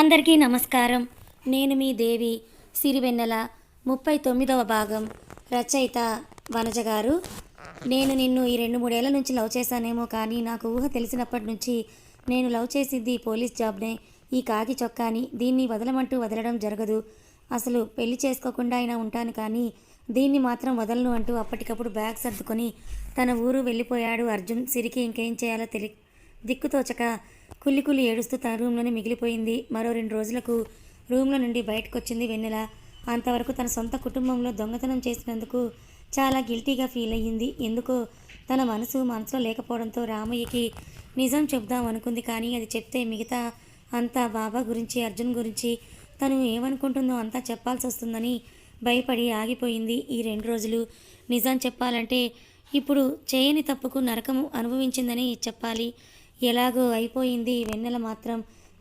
అందరికీ నమస్కారం. నేను మీ దేవి సిరివెన్నెల. 39వ భాగం. రచయిత వనజ గారు. నేను నిన్ను ఈ 2-3 ఏళ్ల నుంచి లవ్ చేశానేమో, కానీ నాకు ఊహ తెలిసినప్పటి నుంచి నేను లవ్ చేసింది పోలీస్ జాబ్నే, ఈ కాకి చొక్కాని. దీన్ని వదలమంటూ వదలడం జరగదు. అసలు పెళ్లి చేసుకోకుండా అయినా ఉంటాను, కానీ దీన్ని మాత్రం వదలను అంటూ అప్పటికప్పుడు బ్యాగ్ సర్దుకొని తన ఊరు వెళ్ళిపోయాడు అర్జున్. సిరికి ఇంకేం చేయాలో దిక్కుతోచక కుల్లి ఏడుస్తూ తన రూమ్లోనే మిగిలిపోయింది. మరో 2 రోజులకు రూమ్లో నుండి బయటకొచ్చింది వెన్నెల. అంతవరకు తన సొంత కుటుంబంలో దొంగతనం చేసినందుకు చాలా గిల్టీగా ఫీల్ అయ్యింది. ఎందుకో తన మనసులో లేకపోవడంతో రామయ్యకి నిజం చెప్దాం అనుకుంది. కానీ అది చెప్తే మిగతా అంతా బాబా గురించి, అర్జున్ గురించి తను ఏమనుకుంటుందో అంతా చెప్పాల్సి వస్తుందని భయపడి ఆగిపోయింది. ఈ 2 రోజులు నిజం చెప్పాలంటే ఇప్పుడు చేయని తప్పుకు నరకము అనుభవించిందని చెప్పాలి. ఎలాగో అయిపోయింది. వెన్నెల మాత్రం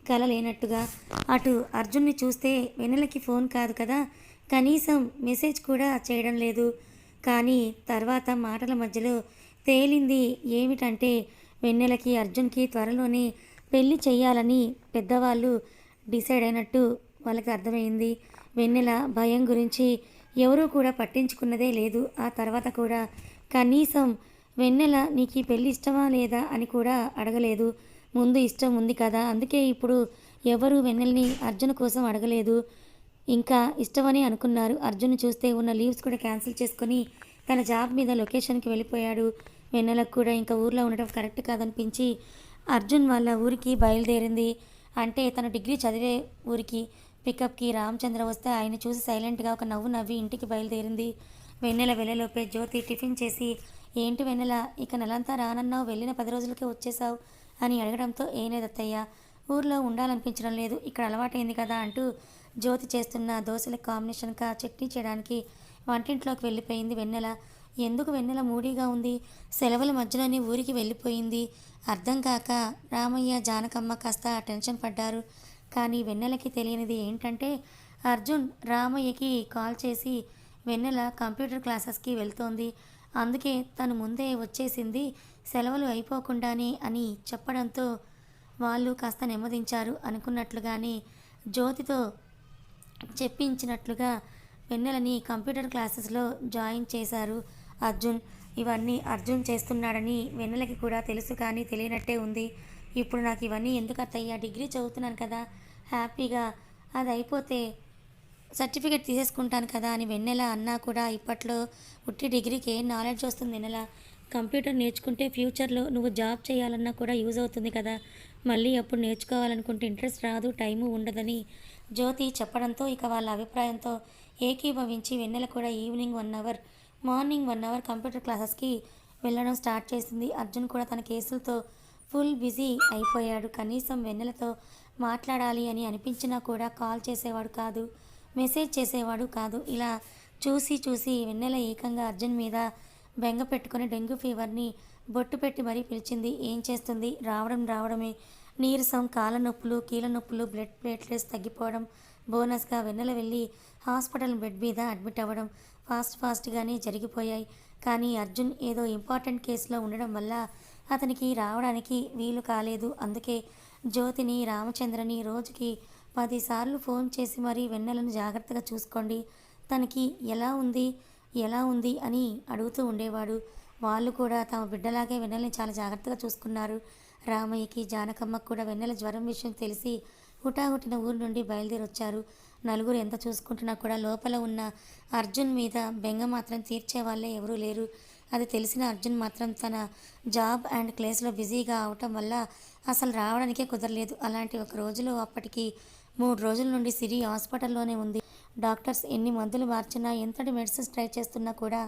కల లేనట్టుగా. అటు అర్జున్ని చూస్తే వెన్నెలకి ఫోన్ కాదు కదా, కనీసం మెసేజ్ కూడా చేయడం లేదు. కానీ తర్వాత మాటల మధ్యలో తేలింది ఏమిటంటే, వెన్నెలకి అర్జున్కి త్వరలోనే పెళ్లి చెయ్యాలని పెద్దవాళ్ళు డిసైడ్ అయినట్టు వాళ్ళకి అర్థమైంది. వెన్నెల భయం గురించి ఎవరూ కూడా పట్టించుకున్నదే లేదు. ఆ తర్వాత కూడా కనీసం వెన్నెల నీకు పెళ్ళి ఇష్టమా లేదా అని కూడా అడగలేదు. ముందు ఇష్టం ఉంది కదా, అందుకే ఇప్పుడు ఎవరు వెన్నెల్ని అర్జున్ కోసం అడగలేదు. ఇంకా ఇష్టమని అనుకున్నారు. అర్జున్ చూస్తే ఉన్న లీవ్స్ కూడా క్యాన్సిల్ చేసుకొని తన జాబ్ మీద లొకేషన్కి వెళ్ళిపోయాడు. వెన్నెలకు కూడా ఇంకా ఊర్లో ఉండడం కరెక్ట్ కాదనిపించి అర్జున్ వాళ్ళ ఊరికి బయలుదేరింది. అంటే తను డిగ్రీ చదివే ఊరికి పికప్కి రామచంద్ర వస్తే ఆయన చూసి సైలెంట్గా ఒక నవ్వు నవ్వి ఇంటికి బయలుదేరింది. వెన్నెల వెళ్ళలోపే జ్యోతి టిఫిన్ చేసి, ఏంటి వెన్నెల, ఇక నెలంతా రానన్నావు, వెళ్ళిన 10 రోజులకే వచ్చేసావు అని అడగడంతో, ఏం లేదత్తయ్య, ఊర్లో ఉండాలనిపించడం లేదు, ఇక్కడ అలవాటైంది కదా అంటూ జ్యోతి చేస్తున్న దోశల కాంబినేషన్గా చట్నీ చేయడానికి వంటింట్లోకి వెళ్ళిపోయింది వెన్నెల. ఎందుకు వెన్నెల మూడీగా ఉంది? సెలవుల మధ్యలోనే ఊరికి వెళ్ళిపోయింది. అర్థం కాక రామయ్య, జానకమ్మ కాస్త టెన్షన్ పడ్డారు. కానీ వెన్నెలకి తెలియనిది ఏంటంటే, అర్జున్ రామయ్యకి కాల్ చేసి వెన్నెల కంప్యూటర్ క్లాసెస్కి వెళ్తోంది, అందుకే తను ముందే వచ్చేసింది సెలవులు అయిపోకుండానే అని చెప్పడంతో వాళ్ళు కాస్త నెమ్మదించారు. అనుకున్నట్లుగానే జ్యోతితో చెప్పించినట్లుగా వెన్నెలని కంప్యూటర్ క్లాసెస్లో జాయిన్ చేశారు అర్జున్. ఇవన్నీ అర్జున్ చేస్తున్నాడని వెన్నెలకి కూడా తెలుసు, కానీ తెలియనట్టే ఉంది. ఇప్పుడు నాకు ఇవన్నీ ఎందుకు అత్తయ్య, డిగ్రీ చదువుతున్నాను కదా, హ్యాపీగా అది అయిపోతే సర్టిఫికేట్ తీసేసుకుంటాను కదా అని వెన్నెల అన్నా కూడా, ఇప్పట్లో ఉట్టి డిగ్రీకి ఏం నాలెడ్జ్ వస్తుంది వెన్నెల, కంప్యూటర్ నేర్చుకుంటే ఫ్యూచర్లో నువ్వు జాబ్ చేయాలన్నా కూడా యూజ్ అవుతుంది కదా, మళ్ళీ అప్పుడు నేర్చుకోవాలనుకుంటే ఇంట్రెస్ట్ రాదు, టైము ఉండదని జ్యోతి చెప్పడంతో ఇక వాళ్ళ అభిప్రాయంతో ఏకీభవించి వెన్నెల కూడా evening 1 hour, morning 1 hour computer క్లాసెస్కి వెళ్ళడం స్టార్ట్ చేసింది. అర్జున్ కూడా తన కేసులతో ఫుల్ బిజీ అయిపోయాడు. కనీసం వెన్నెలతో మాట్లాడాలి అని అనిపించినా కూడా కాల్ చేసేవాడు కాదు, మెసేజ్ చేసేవాడు కాదు. ఇలా చూసి వెన్నెల ఏకంగా అర్జున్ మీద బెంగ పెట్టుకుని డెంగ్యూ ఫీవర్ని బొట్టు పెట్టి మరీ పిలిచింది. ఏం చేస్తుంది, రావడమే నీరసం, కాళ్ళ నొప్పులు, కీళ్ళ నొప్పులు, బ్లడ్ ప్లేట్లెట్స్ తగ్గిపోవడం, బోనస్గా వెన్నెల వెళ్ళి హాస్పిటల్ బెడ్ మీద అడ్మిట్ అవ్వడం ఫాస్ట్గానే జరిగిపోయాయి. కానీ అర్జున్ ఏదో ఇంపార్టెంట్ కేసులో ఉండడం వల్ల అతనికి రావడానికి వీలు కాలేదు. అందుకే జ్యోతిని, రామచంద్రని రోజుకి 10 సార్లు ఫోన్ చేసి మరీ వెన్నెలను జాగ్రత్తగా చూసుకోండి, తనకి ఎలా ఉంది అని అడుగుతూ ఉండేవాడు. వాళ్ళు కూడా తమ బిడ్డలాగే వెన్నెలని చాలా జాగ్రత్తగా చూసుకున్నారు. రామయ్యకి, జానకమ్మకు కూడా వెన్నెల జ్వరం విషయం తెలిసి హుటాహుటిన ఊరు నుండి బయలుదేరొచ్చారు. నలుగురు ఎంత చూసుకుంటున్నా కూడా లోపల ఉన్న అర్జున్ మీద బెంగ మాత్రం తీర్చే వాళ్ళే ఎవరూ లేరు. అది తెలిసిన అర్జున్ మాత్రం తన జాబ్ అండ్ క్లాస్లో బిజీగా అవటం వల్ల అసలు రావడానికే కుదరలేదు. అలాంటి ఒక రోజులో అప్పటికి 3 రోజుల నుండి సిరి హాస్పిటల్లోనే ఉంది. డాక్టర్స్ ఎన్ని మందులు మార్చినా, ఎంతటి మెడిసిన్స్ ట్రై చేస్తున్నా కూడా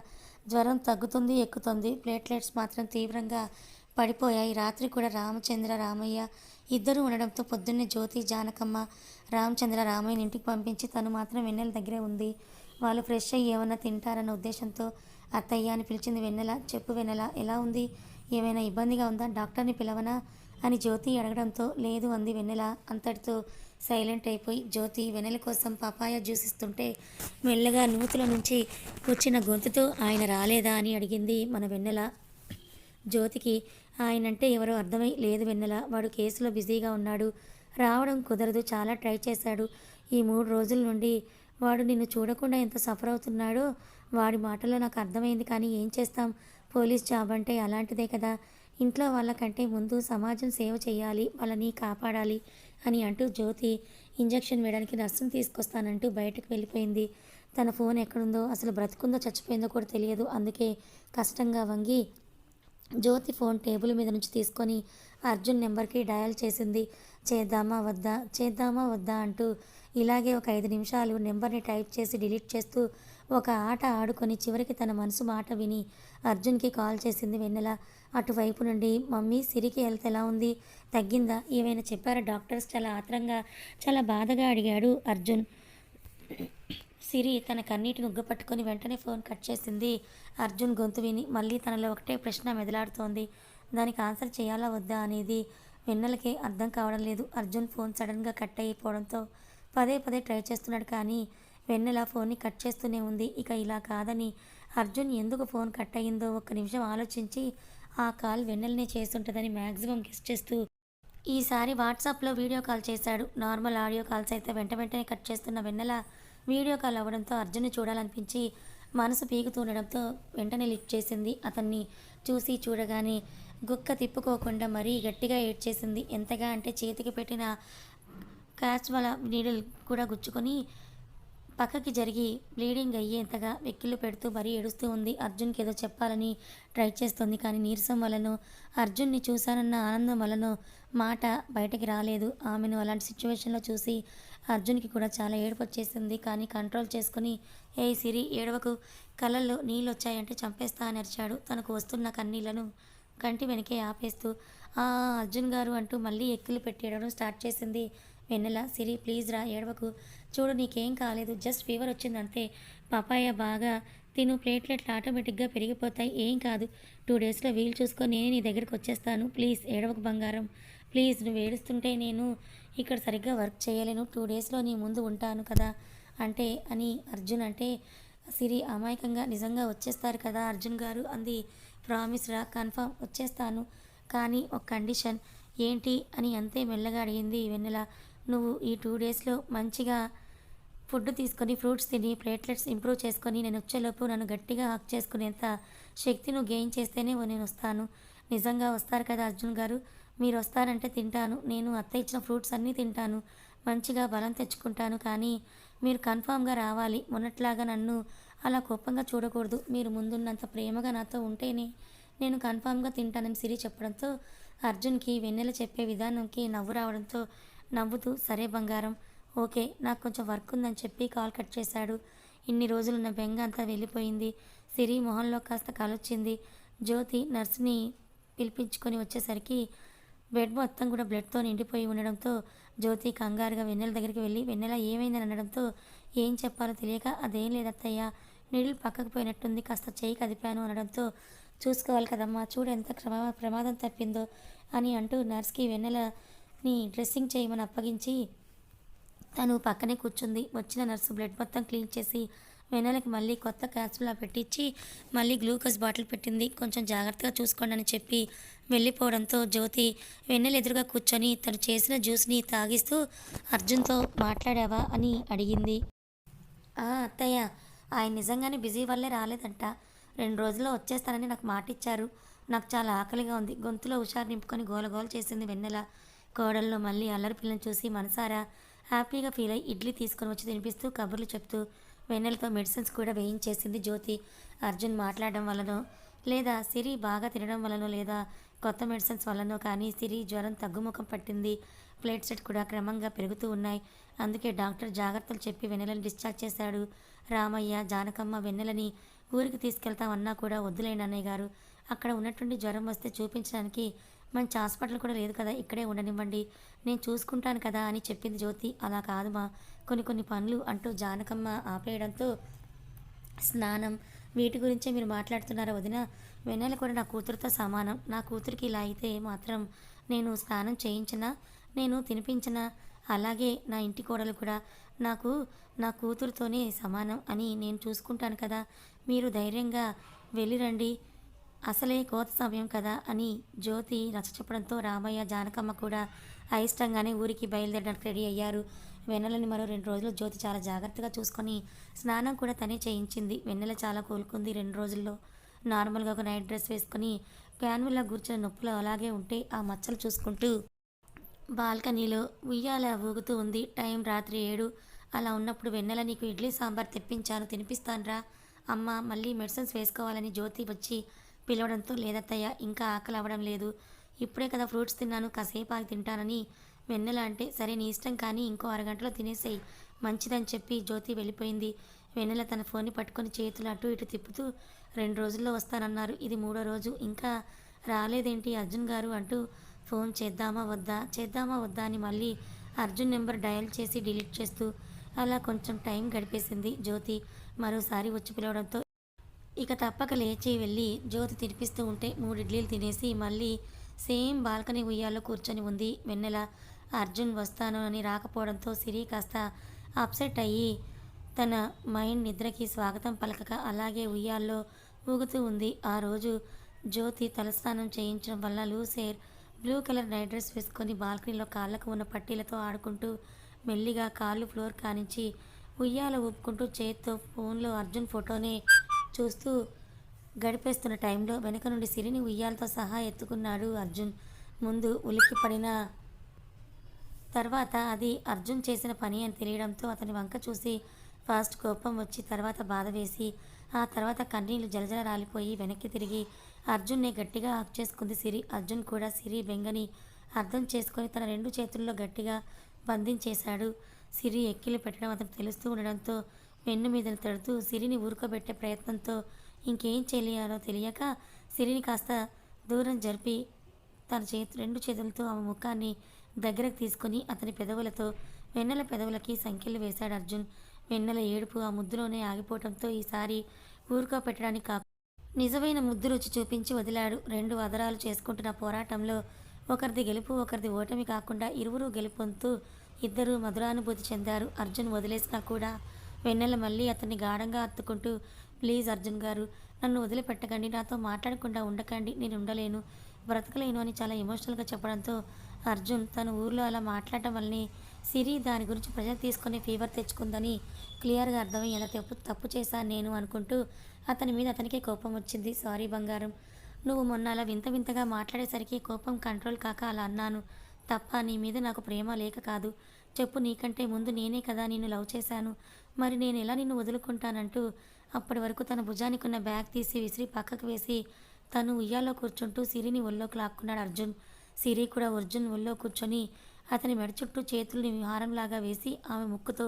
జ్వరం తగ్గుతుంది, ఎక్కుతుంది, ప్లేట్లెట్స్ మాత్రం తీవ్రంగా పడిపోయాయి. రాత్రి కూడా రామచంద్ర, రామయ్య ఇద్దరు ఉండడంతో పొద్దున్నే జ్యోతి, జానకమ్మ రామచంద్ర, రామయ్యని ఇంటికి పంపించి తను మాత్రం వెన్నెల దగ్గరే ఉంది. వాళ్ళు ఫ్రెష్ అయ్యి ఏమన్నా తింటారన్న ఉద్దేశంతో అత్తయ్య అని పిలిచింది వెన్నెల. చెప్పు వెన్నెల, ఎలా ఉంది, ఏమైనా ఇబ్బందిగా ఉందా, డాక్టర్ని పిలవనా అని జ్యోతి అడగడంతో లేదు అంది వెన్నెల. అంతటితో సైలెంట్ అయిపోయి జ్యోతి వెన్నెల కోసం పపాయ జ్యూస్ ఇస్తుంటే మెల్లగా నూతుల నుంచి వచ్చిన గొంతుతో, ఆయన రాలేదా అని అడిగింది మన వెన్నెల. జ్యోతికి ఆయనంటే ఎవరో అర్థమై, లేదు వెన్నెల, వాడు కేసులో బిజీగా ఉన్నాడు, రావడం కుదరదు. చాలా ట్రై చేశాడు. ఈ 3 రోజుల నుండి వాడు నిన్ను చూడకుండా ఎంత సఫర్ అవుతున్నాడో వాడి మాటల్లో నాకు అర్థమైంది. కానీ ఏం చేస్తాం? పోలీస్ జాబ్ అంటే అలాంటిదే కదా! ఇంట్లో వాళ్ళకంటే ముందు సమాజం సేవ చేయాలి. వాళ్ళని కాపాడాలి అని అంటూ జ్యోతి ఇంజెక్షన్ వేయడానికి నర్సుని తీసుకొస్తానంటూ బయటకు వెళ్ళిపోయింది. తన ఫోన్ ఎక్కడుందో, అసలు బ్రతికుందో చచ్చిపోయిందో కూడా తెలియదు. అందుకే కష్టంగా వంగి జ్యోతి ఫోన్ టేబుల్ మీద నుంచి తీసుకొని అర్జున్ నెంబర్కి డయల్ చేసింది. చేద్దామా వద్దా, చేద్దామా వద్దా అంటూ ఇలాగే ఒక 5 నిమిషాలు నెంబర్ని టైప్ చేసి డిలీట్ చేస్తూ ఒక ఆట ఆడుకొని చివరికి తన మనసు మాట విని అర్జున్కి కాల్ చేసింది వెన్నెల. అటువైపు నుండి మమ్మీ సిరికి హెల్త్ ఎలా ఉంది, తగ్గిందా, ఏమైనా చెప్పారా డాక్టర్స్? చాలా ఆత్రంగా చాలా బాధగా అడిగాడు అర్జున్. సిరి తన కన్నీటిని ఉగ్గపట్టుకొని వెంటనే ఫోన్ కట్ చేసింది. అర్జున్ గొంతు విని మళ్ళీ తనలో ఒకటే ప్రశ్న మెదలాడుతోంది. దానికి ఆన్సర్ చేయాలా వద్దా అనేది వెన్నెలకి అర్థం కావడం లేదు. అర్జున్ ఫోన్ సడన్గా కట్ అయిపోవడంతో పదే పదే ట్రై చేస్తున్నాడు. కానీ వెన్నెల ఫోన్ని కట్ చేస్తూనే ఉంది. ఇక ఇలా కాదని అర్జున్ ఎందుకు ఫోన్ కట్ అయ్యిందో ఒక్క నిమిషం ఆలోచించి ఆ కాల్ వెన్నెలనే చేస్తుంటుందని మ్యాక్సిమం గెస్ చేస్తూ ఈసారి వాట్సాప్లో వీడియో కాల్ చేశాడు. నార్మల్ ఆడియో కాల్స్ అయితే వెంట వెంటనే కట్ చేస్తున్న వెన్నెల వీడియో కాల్ అవ్వడంతో అర్జున్ని చూడాలనిపించి మనసు పీకుతుండడంతో వెంటనే లిఫ్ట్ చేసింది. అతన్ని చూసి చూడగానే గుక్క తిప్పుకోకుండా మరీ గట్టిగా ఏడ్చేసింది. ఎంతగా అంటే చేతికి పెట్టిన క్యాచ్వల నీడిల్ కూడా గుచ్చుకొని పక్కకి జరిగి బ్లీడింగ్ అయ్యేంతగా వెక్కిళ్ళు పెడుతూ మరీ ఏడుస్తూ ఉంది. అర్జున్కి ఏదో చెప్పాలని ట్రై చేస్తుంది. కానీ నీరసం వలనో అర్జున్ని చూశానన్న ఆనందం వలనో మాట బయటకి రాలేదు. ఆమెను అలాంటి సిచ్యువేషన్లో చూసి అర్జున్కి కూడా చాలా ఏడుపు వచ్చేసింది. కానీ కంట్రోల్ చేసుకుని ఏ సిరి ఏడవకు, కళ్ళల్లో నీళ్ళు వచ్చాయంటే చంపేస్తా అని అరిచాడు. తనకు వస్తున్న కన్నీళ్లను కంటి వెనకే ఆపేస్తూ ఆ అర్జున్ గారు అంటూ మళ్ళీ ఎక్కిళ్ళు పెట్టేయడం స్టార్ట్ చేసింది వెన్నెల. సిరి ప్లీజ్ రా, ఏడవకు, చూడు నీకేం కాలేదు, జస్ట్ ఫీవర్ వచ్చిందంతే, పపాయ బాగా తిను, ప్లేట్లెట్లు ఆటోమేటిక్గా పెరిగిపోతాయి, ఏం కాదు, 2 డేస్లో వీలు చూసుకొని నేనే నీ దగ్గరికి వచ్చేస్తాను, ప్లీజ్ ఏడవకు బంగారం, ప్లీజ్ నువ్వు ఏడుస్తుంటే నేను ఇక్కడ సరిగ్గా వర్క్ చేయలేను, 2 డేస్లో నీ ముందు ఉంటాను కదా అంటే అని అర్జున్ అంటే సిరి అమాయకంగా నిజంగా వచ్చేస్తారు కదా అర్జున్ గారు అంది. ప్రామిస్ రా, కన్ఫర్మ్ వచ్చేస్తాను, కానీ ఒక కండిషన్. ఏంటి అని అంతే మెల్లగా అడిగింది వెన్నెల. నువ్వు ఈ 2 డేస్లో మంచిగా ఫుడ్ తీసుకొని ఫ్రూట్స్ తిని ప్లేట్లెట్స్ ఇంప్రూవ్ చేసుకొని నేను వచ్చేలోపు నన్ను గట్టిగా హక్ చేసుకునేంత శక్తి నువ్వు గెయిన్ చేస్తేనే నేను వస్తాను. నిజంగా వస్తారు కదా అర్జున్ గారు? మీరు వస్తారంటే తింటాను, నేను అత్త ఇచ్చిన ఫ్రూట్స్ అన్నీ తింటాను, మంచిగా బలం తెచ్చుకుంటాను, కానీ మీరు కన్ఫామ్గా రావాలి. మొన్నట్లాగా నన్ను అలా కోపంగా చూడకూడదు, మీరు ముందున్నంత ప్రేమగా నాతో ఉంటేనే నేను కన్ఫామ్గా తింటానని సిరి చెప్పడంతో అర్జున్కి వెన్నెల చెప్పే విధానంకి నవ్వు రావడంతో నవ్వుతూ సరే బంగారం, ఓకే, నాకు కొంచెం వర్క్ ఉందని చెప్పి కాల్ కట్ చేశాడు. ఇన్ని రోజులున్న బెంగ అంతా వెళ్ళిపోయింది. సిరి మొహంలో కాస్త కలొచ్చింది. జ్యోతి నర్సుని పిలిపించుకొని వచ్చేసరికి బెడ్ మొత్తం కూడా బ్లడ్తో నిండిపోయి ఉండడంతో జ్యోతి కంగారుగా వెన్నెల దగ్గరికి వెళ్ళి వెన్నెల ఏమైందని అనడంతో ఏం చెప్పాలో తెలియక అదేం లేదత్తయ్య, నీళ్ళు పక్కకు పోయినట్టుంది, కాస్త చేయి కదిపాను అనడంతో చూసుకోవాలి కదమ్మా, చూడు ఎంత ప్రమాదం తప్పిందో అని అంటూ నర్స్కి వెన్నెలని డ్రెస్సింగ్ చేయమని అప్పగించి తను పక్కనే కూర్చుంది. వచ్చిన నర్సు బ్లడ్ మొత్తం క్లీన్ చేసి వెన్నెలకి మళ్ళీ కొత్త క్యాప్సులా పెట్టించి మళ్ళీ గ్లూకోజ్ బాటిల్ పెట్టింది. కొంచెం జాగ్రత్తగా చూసుకోండి అని చెప్పి వెళ్ళిపోవడంతో జ్యోతి వెన్నెల ఎదురుగా కూర్చొని తను చేసిన జ్యూస్ని తాగిస్తూ అర్జున్తో మాట్లాడావా అని అడిగింది. అత్తయ్య, ఆయన నిజంగానే బిజీ వల్లే రాలేదంట, 2 రోజుల్లో వచ్చేస్తానని నాకు మాటిచ్చారు, నాకు చాలా ఆకలిగా ఉంది, గొంతులో హుషారు నింపుకొని గోలగోల చేసింది వెన్నెల. కోడల్లో మళ్ళీ అల్లరి పిల్లని చూసి మనసారా హ్యాపీగా ఫీల్ అయ్యి ఇడ్లీ తీసుకొని వచ్చి తినిపిస్తూ కబుర్లు చెప్తూ వెన్నెలతో మెడిసిన్స్ కూడా వేయించేసింది జ్యోతి. అర్జున్ మాట్లాడడం వల్లనో లేదా సిరి బాగా తినడం వల్లనో లేదా కొత్త మెడిసిన్స్ వల్లనో కానీ సిరి జ్వరం తగ్గుముఖం పట్టింది. ప్లేట్లెట్ కూడా క్రమంగా పెరుగుతూ ఉన్నాయి. అందుకే డాక్టర్ జాగ్రత్తలు చెప్పి వెన్నెలని డిశ్చార్జ్ చేశాడు. రామయ్య, జానకమ్మ వెన్నెలని ఊరికి తీసుకెళ్తామన్నా కూడా వద్దులేండి అన్నయ్య గారు, అక్కడ ఉన్నట్టుండి జ్వరం వస్తే చూపించడానికి మంచి హాస్పిటల్ కూడా లేదు కదా, ఇక్కడే ఉండనివ్వండి, నేను చూసుకుంటాను కదా అని చెప్పింది జ్యోతి. అలా కాదు మా, కొన్ని పనులు అంటూ జానకమ్మ ఆపేయడంతో స్నానం వీటి గురించే మీరు మాట్లాడుతున్నారా వదిన? వెన్నెల కూడా నా కూతురుతో సమానం, నా కూతురికి ఇలా అయితే మాత్రం నేను స్నానం చేయించనా, నేను తినిపించనా? అలాగే నా ఇంటి కోడలు కూడా నాకు నా కూతురుతోనే సమానం అని నేను చూసుకుంటాను కదా, మీరు ధైర్యంగా వెళ్ళిరండి, అసలే కోత సమయం కదా అని జ్యోతి నచ్చ చెప్పడంతో రామయ్య, జానకమ్మ కూడా అయిష్టంగానే ఊరికి బయలుదేరడానికి రెడీ అయ్యారు. వెన్నెలని మరో 2 రోజులు జ్యోతి చాలా జాగ్రత్తగా చూసుకొని స్నానం కూడా తనే చేయించింది. వెన్నెల చాలా కోలుకుంది 2 రోజుల్లో. నార్మల్గా ఒక నైట్ డ్రెస్ వేసుకొని క్యాన్విల్లా కూర్చున్న నొప్పులు అలాగే ఉంటే ఆ మచ్చలు చూసుకుంటూ బాల్కనీలో ఉయ్యాల ఊగుతూ ఉంది. టైం రాత్రి 7. అలా ఉన్నప్పుడు వెన్నెల నీకు ఇడ్లీ సాంబార్ తెప్పించాను తినిపిస్తాన్రా. అమ్మ మళ్ళీ మెడిసిన్స్ వేసుకోవాలని జ్యోతి వచ్చి పిలవడంతో లేదత్తయ్య ఇంకా ఆకలి అవ్వడం లేదు. ఇప్పుడే కదా ఫ్రూట్స్ తిన్నాను కాసేపు ఆగి తింటానని వెన్నెల అంటే సరే నీ ఇష్టం కానీ ఇంకో అరగంటలో తినేసేయి మంచిదని చెప్పి జ్యోతి వెళ్ళిపోయింది. వెన్నెల తన ఫోన్ని పట్టుకొని చేతులు అటు ఇటు తిప్పుతూ 2 రోజుల్లో వస్తానన్నారు. ఇది 3వ రోజు ఇంకా రాలేదేంటి అర్జున్ గారు అంటూ ఫోన్ చేద్దామా వద్దా అని మళ్ళీ అర్జున్ నెంబర్ డయల్ చేసి డిలీట్ చేస్తూ అలా కొంచెం టైం గడిపేసింది జ్యోతి. మరోసారి వచ్చి పిలవడంతో ఇక తప్పక లేచి వెళ్ళి జ్యోతి తినిపిస్తూ ఉంటే 3 ఇడ్లీలు తినేసి మళ్ళీ సేమ్ బాల్కనీ ఉయ్యాల్లో కూర్చొని ఉంది వెన్నెల. అర్జున్ వస్తాను అని రాకపోవడంతో సిరి కాస్త అప్సెట్ అయ్యి తన మైండ్ నిద్రకి స్వాగతం పలకక అలాగే ఉయ్యాల్లో ఊగుతూ ఉంది. ఆ రోజు జ్యోతి తలస్నానం చేయించడం వల్ల loose hair, blue colour night dress వేసుకొని బాల్కనీలో కాళ్ళకు ఉన్న పట్టీలతో ఆడుకుంటూ మెల్లిగా కాళ్ళు ఫ్లోర్ కానించి ఉయ్యాల ఊపుకుంటూ చేత్తో ఫోన్లో అర్జున్ ఫోటోనే చూస్తూ గడిపేస్తున్న టైంలో వెనక నుండి సిరిని ఉయ్యాలతో సహా ఎత్తుకున్నాడు అర్జున్. ముందు ఉలిక్కి పడిన తర్వాత అది అర్జున్ చేసిన పని అని తెలియడంతో అతని వంక చూసి ఫస్ట్ కోపం వచ్చి తర్వాత బాధ వేసి ఆ తర్వాత కన్నీళ్లు జలజల రాలిపోయి వెనక్కి తిరిగి అర్జున్నే గట్టిగా హక్ చేసుకుంది సిరి. అర్జున్ కూడా సిరి బెంగని అర్థం చేసుకొని తన 2 చేతుల్లో గట్టిగా బంధించేశాడు. సిరి ఎక్కిలు పెట్టడం అతను తెలుస్తూ ఉండడంతో వెన్ను మీదను తడుతూ సిరిని ఊరుకోబెట్టే ప్రయత్నంతో ఇంకేం చేయాలో తెలియక సిరిని కాస్త దూరం జరిపి తన 2 చేతులతో ఆమె ముఖాన్ని దగ్గరకు తీసుకొని అతని పెదవులతో వెన్నెల పెదవులకి సంఖ్యలు వేశాడు అర్జున్. వెన్నెల ఏడుపు ఆ ముద్దులోనే ఆగిపోవడంతో ఈసారి ఊరుకోపెట్టడానికి కాకుండా నిజమైన ముద్దు రుచి చూపించి వదిలాడు. 2 అదరాలు చేసుకుంటున్న పోరాటంలో ఒకరిది గెలుపు ఒకరిది ఓటమి కాకుండా ఇరువురు గెలుపొందుతూ ఇద్దరు మధురానుభూతి చెందారు. అర్జున్ వదిలేసినా కూడా వెన్నెల మళ్ళీ అతన్ని గాఢంగా హత్తుకుంటూ ప్లీజ్ అర్జున్ గారు నన్ను వదిలిపెట్టకండి, నాతో మాట్లాడకుండా ఉండకండి, నేను ఉండలేను, బ్రతకలేను అని చాలా ఎమోషనల్గా చెప్పడంతో అర్జున్ తన ఊర్లో అలా మాట్లాడటం వల్లనే సిరి దాని గురించి ప్రెజర్ తీసుకుని ఫీవర్ తెచ్చుకుందని క్లియర్గా అర్థమై ఎలా తప్పు చేశాను నేను అనుకుంటూ అతని మీద అతనికే కోపం వచ్చింది. సారీ బంగారం, నువ్వు మొన్న అలా వింత వింతగా మాట్లాడేసరికి కోపం కంట్రోల్ కాక అలా అన్నాను తప్ప నీ మీద నాకు ప్రేమ లేక కాదు. చెప్పు, నీకంటే ముందు నేనే కదా నిన్ను లవ్ చేశాను, మరి నేను ఎలా నిన్ను వదులుకుంటానంటూ అప్పటి వరకు తన భుజానికి ఉన్న బ్యాగ్ తీసి విసిరి పక్కకు వేసి తను ఉయ్యాలో కూర్చుంటూ సిరిని ఒళ్ళోకి లాక్కున్నాడు అర్జున్. సిరి కూడా అర్జున్ ఒళ్ళో కూర్చొని అతని మెడ చుట్టూ చేతుల్ని హారంలాగా వేసి ఆమె ముక్కుతో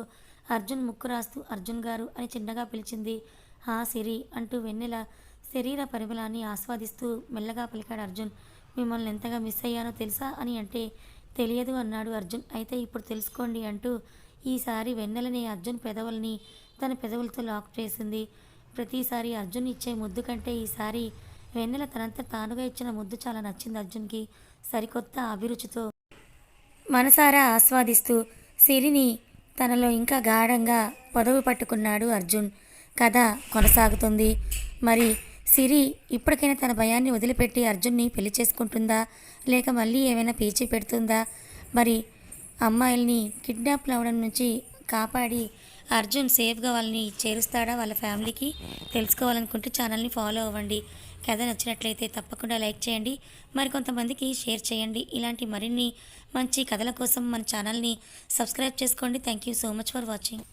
అర్జున్ ముక్కు రాస్తూ అర్జున్ గారు అని చిన్నగా పిలిచింది. హా సిరి అంటూ వెన్నెల శరీర పరిమళాన్ని ఆస్వాదిస్తూ మెల్లగా పలికాడు అర్జున్. మిమ్మల్ని ఎంతగా మిస్ అయ్యానో తెలుసా అని అంటే తెలియదు అన్నాడు అర్జున్. అయితే ఇప్పుడు తెలుసుకోండి అంటూ ఈసారి వెన్నెలని అర్జున్ పెదవుల్ని తన పెదవులతో లాక్ చేసింది. ప్రతిసారి అర్జున్ ఇచ్చే ముద్దు కంటే ఈసారి వెన్నెల తనంతా తానుగా ఇచ్చిన ముద్దు చాలా నచ్చింది అర్జున్కి. సరికొత్త అభిరుచితో మనసారా ఆస్వాదిస్తూ సిరిని తనలో ఇంకా గాఢంగా పొదవు పట్టుకున్నాడు అర్జున్. కథ కొనసాగుతుంది. మరి సిరి ఇప్పటికైనా తన భయాన్ని వదిలిపెట్టి అర్జున్ని పెళ్లి చేసుకుంటుందా లేక మళ్ళీ ఏమైనా పీచి పెడుతుందా? మరి అమ్మాయిల్ని కిడ్నాప్లు అవడం నుంచి కాపాడి అర్జున్ సేఫ్గా వాళ్ళని చేరుస్తాడా వాళ్ళ ఫ్యామిలీకి? తెలుసుకోవాలనుకుంటే ఛానల్ని ఫాలో అవ్వండి. కథ నచ్చినట్లయితే తప్పకుండా లైక్ చేయండి, మరికొంతమందికి షేర్ చేయండి. ఇలాంటి మరిన్ని మంచి కథల కోసం మన ఛానల్ని సబ్స్క్రైబ్ చేసుకోండి. Thank you so much for watching.